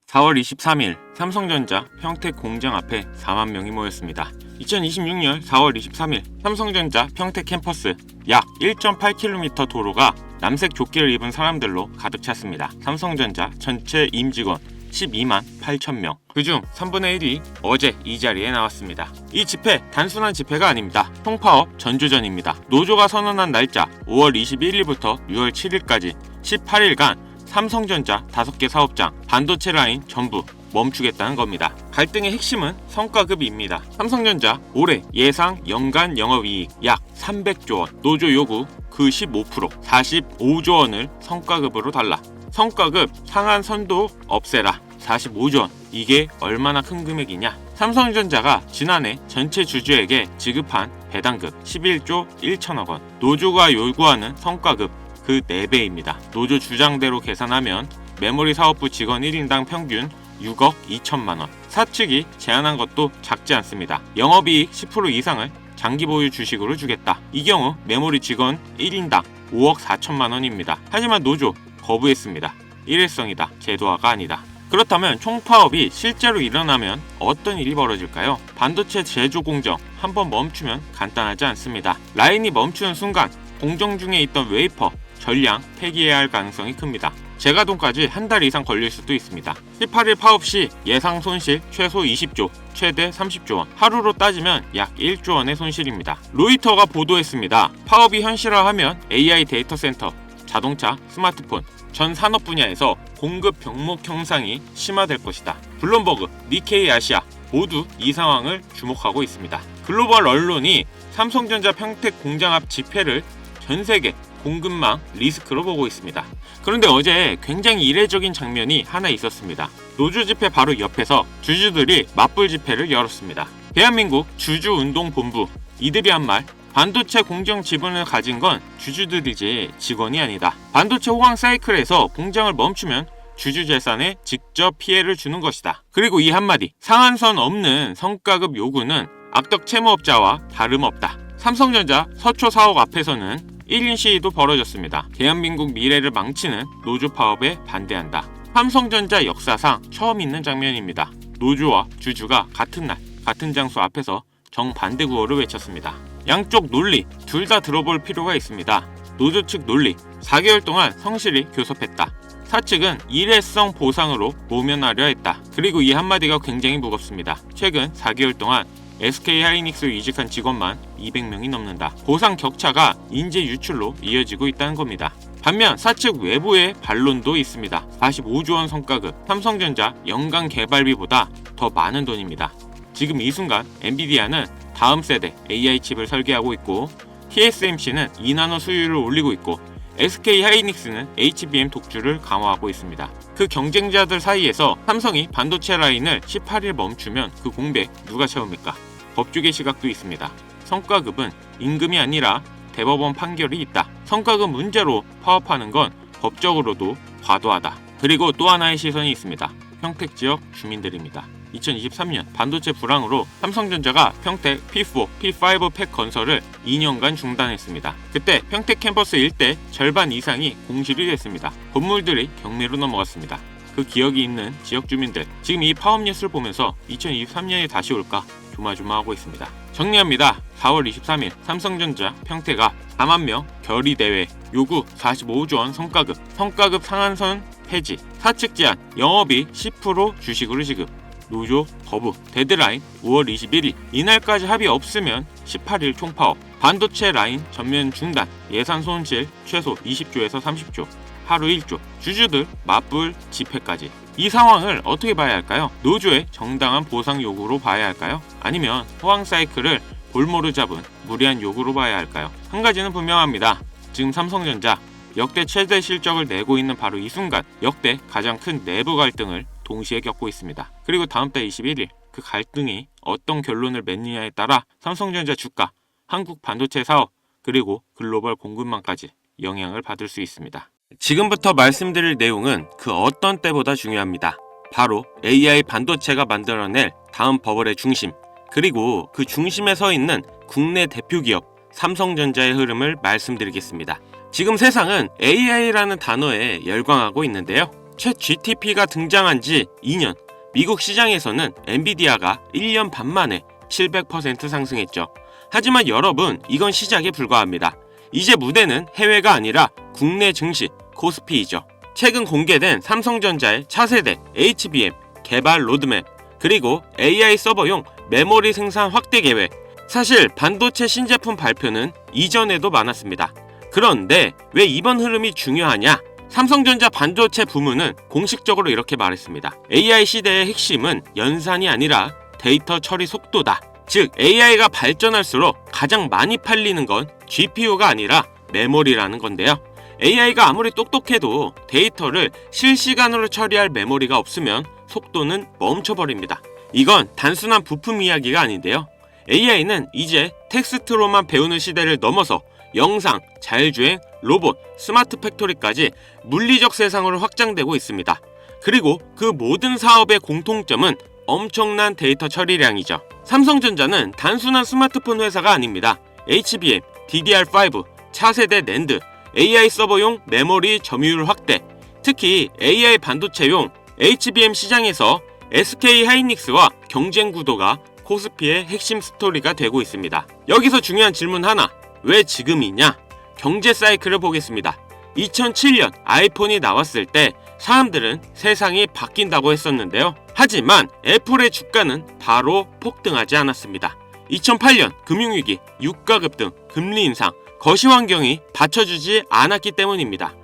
4월 23일 삼성전자 평택 공장 앞에 4만 명이 모였습니다. 2026년 4월 23일 삼성전자 평택 캠퍼스 약 1.8km 도로가 남색 조끼를 입은 사람들로 가득 찼습니다. 삼성전자 전체 임직원 12만 8천 명. 그중 3분의 1이 어제 이 자리에 나왔습니다. 이 집회 단순한 집회가 아닙니다. 총파업 전조전입니다. 노조가 선언한 날짜 5월 21일부터 6월 7일까지 18일간 삼성전자 5개 사업장, 반도체 라인 전부 멈추겠다는 겁니다. 갈등의 핵심은 성과급입니다. 삼성전자 올해 예상 연간 영업이익 약 300조 원, 노조 요구 그 15% 45조 원을 성과급으로 달라. 성과급 상한선도 없애라. 45조 원. 이게 얼마나 큰 금액이냐? 삼성전자가 지난해 전체 주주에게 지급한 배당급 11조 1천억 원. 노조가 요구하는 성과급 그 4배입니다. 노조 주장대로 계산하면 메모리 사업부 직원 1인당 평균 6억 2천만 원. 사측이 제안한 것도 작지 않습니다. 영업이익 10% 이상을 장기 보유 주식으로 주겠다. 이 경우 메모리 직원 1인당 5억 4천만 원입니다. 하지만 노조 거부했습니다. 일회성이다. 제도화가 아니다. 그렇다면 총파업이 실제로 일어나면 어떤 일이 벌어질까요? 반도체 제조 공정 한번 멈추면 간단하지 않습니다. 라인이 멈추는 순간 공정 중에 있던 웨이퍼, 전량 폐기해야 할 가능성이 큽니다. 재가동까지 한 달 이상 걸릴 수도 있습니다. 18일 파업 시 예상 손실 최소 20조, 최대 30조 원. 하루로 따지면 약 1조 원의 손실입니다. 로이터가 보도했습니다. 파업이 현실화하면 AI 데이터 센터, 자동차, 스마트폰, 전 산업 분야에서 공급 병목 형상이 심화될 것이다. 블룸버그, 니케이 아시아 모두 이 상황을 주목하고 있습니다. 글로벌 언론이 삼성전자 평택 공장 앞 집회를 전 세계 공급망 리스크로 보고 있습니다. 그런데 어제 굉장히 이례적인 장면이 하나 있었습니다. 노조 집회 바로 옆에서 주주들이 맞불 집회를 열었습니다. 대한민국 주주운동본부 이들이 한 말, 반도체 공정 지분을 가진 건 주주들이지 직원이 아니다. 반도체 호황 사이클에서 공장을 멈추면 주주 재산에 직접 피해를 주는 것이다. 그리고 이 한마디, 상한선 없는 성과급 요구는 악덕 채무업자와 다름없다. 삼성전자 서초 사옥 앞에서는 1인 시위도 벌어졌습니다. 대한민국 미래를 망치는 노조 파업에 반대한다. 삼성전자 역사상 처음 있는 장면입니다. 노조와 주주가 같은 날, 같은 장소 앞에서 정반대 구호를 외쳤습니다. 양쪽 논리 둘 다 들어볼 필요가 있습니다. 노조 측 논리, 4개월 동안 성실히 교섭했다. 사측은 일회성 보상으로 모면하려 했다. 그리고 이 한마디가 굉장히 무겁습니다. 최근 4개월 동안 SK하이닉스로 이직한 직원만 200명이 넘는다. 보상 격차가 인재 유출로 이어지고 있다는 겁니다. 반면 사측 외부의 반론도 있습니다. 45조 원 성과급, 삼성전자 연간 개발비보다 더 많은 돈입니다. 지금 이 순간 엔비디아는 다음 세대 AI 칩을 설계하고 있고 TSMC는 2나노 수율을 올리고 있고 SK하이닉스는 HBM 독주를 강화하고 있습니다. 그 경쟁자들 사이에서 삼성이 반도체 라인을 18일 멈추면 그 공백 누가 채웁니까? 법조계 시각도 있습니다. 성과급은 임금이 아니라 대법원 판결이 있다. 성과급 문제로 파업하는 건 법적으로도 과도하다. 그리고 또 하나의 시선이 있습니다. 평택 지역 주민들입니다. 2023년 반도체 불황으로 삼성전자가 평택 P4, P5 팩 건설을 2년간 중단했습니다. 그때 평택 캠퍼스 일대 절반 이상이 공실이 됐습니다. 건물들이 경매로 넘어갔습니다. 그 기억이 있는 지역 주민들, 지금 이 파업 뉴스를 보면서 2023년이 다시 올까 조마조마하고 있습니다. 정리합니다. 4월 23일 삼성전자 평택 앞 4만 명 결의대회 요구 45조 원 성과급 상한선 폐지, 사측 제안 영업이익 10% 주식으로 지급, 노조 거부, 데드라인 5월 21일 이날까지 합의 없으면 18일 총파업, 반도체 라인 전면 중단, 예산 손실 최소 20조에서 30조, 하루 1조, 주주들 맞불 집회까지. 이 상황을 어떻게 봐야 할까요? 노조의 정당한 보상 요구로 봐야 할까요? 아니면 호황 사이클을 볼모로 잡은 무리한 요구로 봐야 할까요? 한 가지는 분명합니다. 지금 삼성전자 역대 최대 실적을 내고 있는 바로 이 순간 역대 가장 큰 내부 갈등을 동시에 겪고 있습니다. 그리고 다음 달 21일 그 갈등이 어떤 결론을 맺느냐에 따라 삼성전자 주가, 한국 반도체 사업, 그리고 글로벌 공급망까지 영향을 받을 수 있습니다. 지금부터 말씀드릴 내용은 그 어떤 때보다 중요합니다. 바로 AI 반도체가 만들어낼 다음 버블의 중심, 그리고 그 중심에 서 있는 국내 대표 기업 삼성전자의 흐름을 말씀드리겠습니다. 지금 세상은 AI라는 단어에 열광하고 있는데요. 챗 GTP가 등장한 지 2년, 미국 시장에서는 엔비디아가 1년 반 만에 700% 상승했죠. 하지만 여러분, 이건 시작에 불과합니다. 이제 무대는 해외가 아니라 국내 증시 코스피이죠. 최근 공개된 삼성전자의 차세대 HBM 개발 로드맵, 그리고 AI 서버용 메모리 생산 확대 계획. 사실 반도체 신제품 발표는 이전에도 많았습니다. 그런데 왜 이번 흐름이 중요하냐? 삼성전자 반도체 부문은 공식적으로 이렇게 말했습니다. AI 시대의 핵심은 연산이 아니라 데이터 처리 속도다. 즉, AI가 발전할수록 가장 많이 팔리는 건 GPU가 아니라 메모리라는 건데요. AI가 아무리 똑똑해도 데이터를 실시간으로 처리할 메모리가 없으면 속도는 멈춰버립니다. 이건 단순한 부품 이야기가 아닌데요. AI는 이제 텍스트로만 배우는 시대를 넘어서 영상, 자율주행, 로봇, 스마트 팩토리까지 물리적 세상으로 확장되고 있습니다. 그리고 그 모든 사업의 공통점은 엄청난 데이터 처리량이죠. 삼성전자는 단순한 스마트폰 회사가 아닙니다. HBM, DDR5, 차세대 낸드, AI 서버용 메모리 점유율 확대, 특히 AI 반도체용 HBM 시장에서 SK 하이닉스와 경쟁 구도가 코스피의 핵심 스토리가 되고 있습니다. 여기서 중요한 질문 하나, 왜 지금이냐? 경제 사이클을 보겠습니다. 2007년 아이폰이 나왔을 때 사람들은 세상이 바뀐다고 했었는데요. 하지만 애플의 주가는 바로 폭등하지 않았습니다. 2008년 금융위기, 유가 급등, 금리 인상, 거시 환경이 받쳐주지 않았기 때문입니다.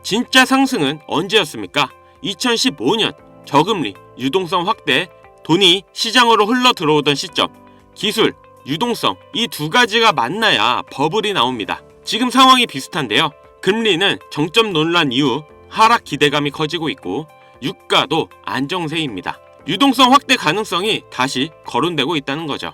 진짜 상승은 언제였습니까? 2015년 저금리, 유동성 확대, 돈이 시장으로 흘러 들어오던 시점, 기술, 유동성, 이 두 가지가 만나야 버블이 나옵니다. 지금 상황이 비슷한데요. 금리는 정점 논란 이후 하락 기대감이 커지고 있고 유가도 안정세입니다. 유동성 확대 가능성이 다시 거론되고 있다는 거죠.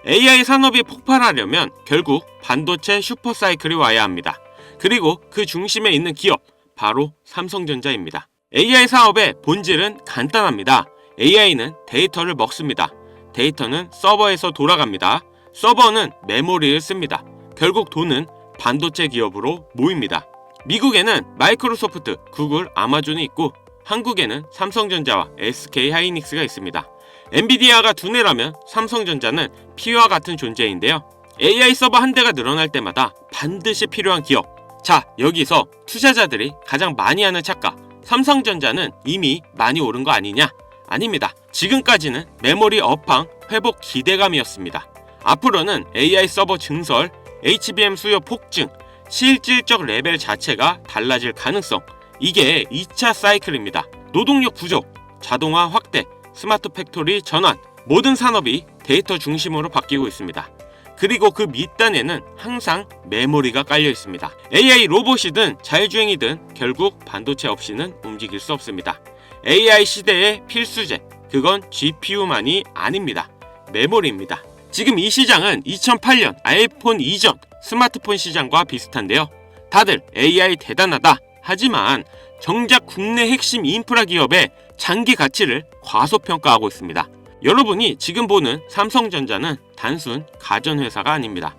AI 산업이 폭발하려면 결국 반도체 슈퍼사이클이 와야 합니다. 그리고 그 중심에 있는 기업, 바로 삼성전자입니다. AI 사업의 본질은 간단합니다. AI는 데이터를 먹습니다. 데이터는 서버에서 돌아갑니다. 서버는 메모리를 씁니다. 결국 돈은 반도체 기업으로 모입니다. 미국에는 마이크로소프트, 구글, 아마존이 있고 한국에는 삼성전자와 SK 하이닉스가 있습니다. 엔비디아가 두뇌라면 삼성전자는 피와 같은 존재인데요. AI 서버 한 대가 늘어날 때마다 반드시 필요한 기업. 자, 여기서 투자자들이 가장 많이 하는 착각. 삼성전자는 이미 많이 오른 거 아니냐? 아닙니다. 지금까지는 메모리 업황 회복 기대감이었습니다. 앞으로는 AI 서버 증설, HBM 수요 폭증, 실질적 레벨 자체가 달라질 가능성, 이게 2차 사이클입니다. 노동력 부족, 자동화 확대, 스마트 팩토리 전환, 모든 산업이 데이터 중심으로 바뀌고 있습니다. 그리고 그 밑단에는 항상 메모리가 깔려 있습니다. AI 로봇이든 자율주행이든 결국 반도체 없이는 움직일 수 없습니다. AI 시대의 필수제, 그건 GPU만이 아닙니다. 메모리입니다. 지금 이 시장은 2008년 아이폰 이전 스마트폰 시장과 비슷한데요. 다들 AI 대단하다. 하지만 정작 국내 핵심 인프라 기업의 장기 가치를 과소평가하고 있습니다. 여러분이 지금 보는 삼성전자는 단순 가전회사가 아닙니다.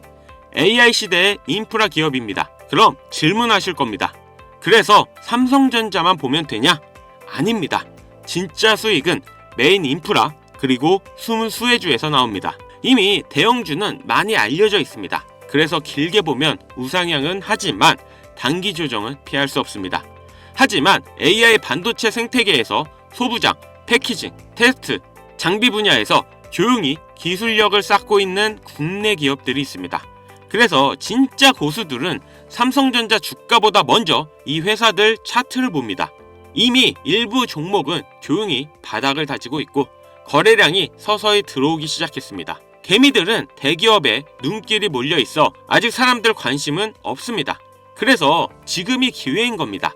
AI 시대의 인프라 기업입니다. 그럼 질문하실 겁니다. 그래서 삼성전자만 보면 되냐? 아닙니다. 진짜 수익은 메인 인프라 그리고 숨은 수혜주에서 나옵니다. 이미 대형주는 많이 알려져 있습니다. 그래서 길게 보면 우상향은 하지만 단기 조정은 피할 수 없습니다. 하지만 AI 반도체 생태계에서 소부장, 패키징, 테스트, 장비 분야에서 조용히 기술력을 쌓고 있는 국내 기업들이 있습니다. 그래서 진짜 고수들은 삼성전자 주가보다 먼저 이 회사들 차트를 봅니다. 이미 일부 종목은 조용히 바닥을 다지고 있고 거래량이 서서히 들어오기 시작했습니다. 개미들은 대기업에 눈길이 몰려 있어 아직 사람들 관심은 없습니다. 그래서 지금이 기회인 겁니다.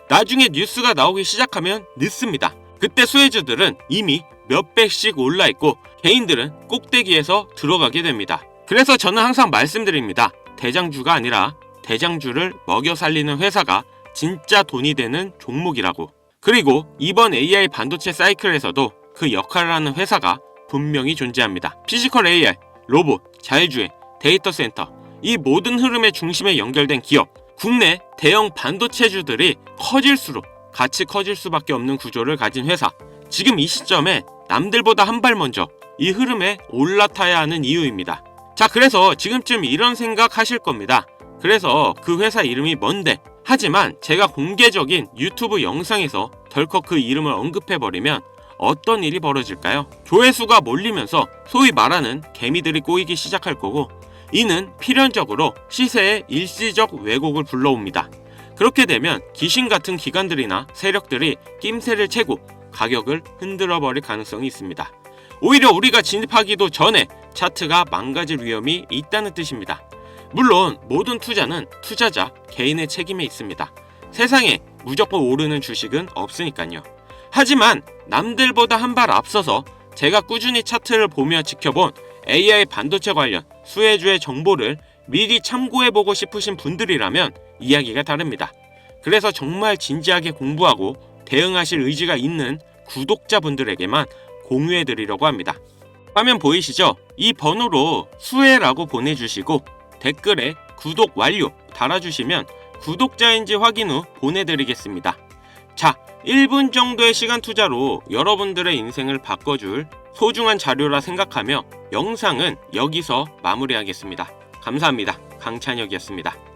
나중에 뉴스가 나오기 시작하면 늦습니다. 그때 수혜주들은 이미 몇백씩 올라 있고 개인들은 꼭대기에서 들어가게 됩니다. 그래서 저는 항상 말씀드립니다. 대장주가 아니라 대장주를 먹여 살리는 회사가 진짜 돈이 되는 종목이라고. 그리고 이번 AI 반도체 사이클에서도 그 역할을 하는 회사가 분명히 존재합니다. 피지컬 AI, 로봇, 자율주행, 데이터 센터, 이 모든 흐름의 중심에 연결된 기업, 국내 대형 반도체주들이 커질수록 같이 커질 수밖에 없는 구조를 가진 회사. 지금 이 시점에 남들보다 한 발 먼저 이 흐름에 올라타야 하는 이유입니다. 자, 그래서 지금쯤 이런 생각 하실 겁니다. 그래서 그 회사 이름이 뭔데? 하지만 제가 공개적인 유튜브 영상에서 덜컥 그 이름을 언급해버리면 어떤 일이 벌어질까요? 조회수가 몰리면서 소위 말하는 개미들이 꼬이기 시작할 거고, 이는 필연적으로 시세에 일시적 왜곡을 불러옵니다. 그렇게 되면 귀신 같은 기관들이나 세력들이 낌새를 채고 가격을 흔들어 버릴 가능성이 있습니다. 오히려 우리가 진입하기도 전에 차트가 망가질 위험이 있다는 뜻입니다. 물론 모든 투자는 투자자 개인의 책임에 있습니다. 세상에 무조건 오르는 주식은 없으니까요. 하지만 남들보다 한 발 앞서서 제가 꾸준히 차트를 보며 지켜본 AI 반도체 관련 수혜주의 정보를 미리 참고해보고 싶으신 분들이라면 이야기가 다릅니다. 그래서 정말 진지하게 공부하고 대응하실 의지가 있는 구독자분들에게만 공유해드리려고 합니다. 화면 보이시죠? 이 번호로 수혜라고 보내주시고 댓글에 구독 완료 달아주시면 구독자인지 확인 후 보내드리겠습니다. 자, 1분 정도의 시간 투자로 여러분들의 인생을 바꿔줄 소중한 자료라 생각하며 영상은 여기서 마무리하겠습니다. 감사합니다. 강찬혁이었습니다.